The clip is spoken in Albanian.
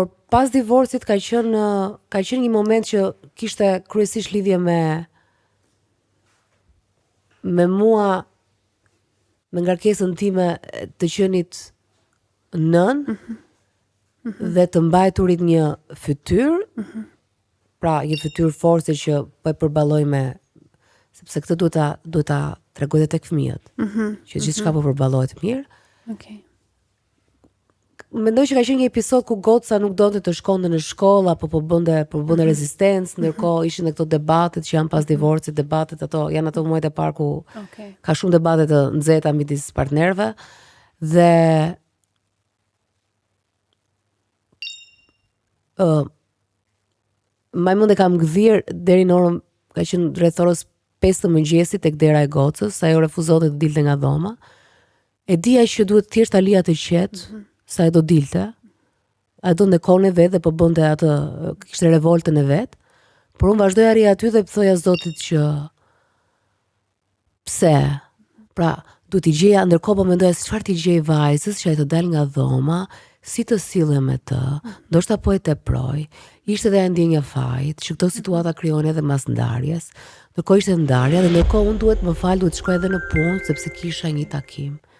por pas divorcit ka qenë një moment që kishte kryesisht lidhje me mua, me ngarkesën time të qenit nën dhe të mbajturit një fytyrë, pra një fytyrë force që po e përballoj sepse këtë duhet ta tregoj tek fëmijët, që gjithçka po përballohet mirë. Okay. Mendoj që ka qenë një episod ku goca nuk donte të shkonte në shkollë apo po bënte rezistencë, ndërkohë ishin edhe këto debatet që janë pas divorcit, debatet janë ato muajt e parë ku ka shumë debate të nxehta midis partnerëve dhe mund e kam gdhir deri në orën, ka qenë rreth orës 5 të mëngjesit tek dera e gocës, ajo refuzonte të dilte nga dhoma. E dija që duhet thjesht ta lija të qetë, sa e do dilte. Ai donte kohën e vet dhe po bënte atë, kishte revoltën e vet. Por unë vazhdoja rri aty dhe thoja Zotit që pse? Pra, duhet t'i gjeja, ndërkohë po mendoja se çfarë t'i gjej vajzës që ai të dal nga dhoma, si të sillem me të, ndoshta po e teproj. Ishte edhe ndjenja fajit, që këto situata krijonin edhe mas ndarjes. Ndërkohë ishte ndarja dhe ndërkohë unë duhet të shkoj edhe në punë sepse kisha një takim.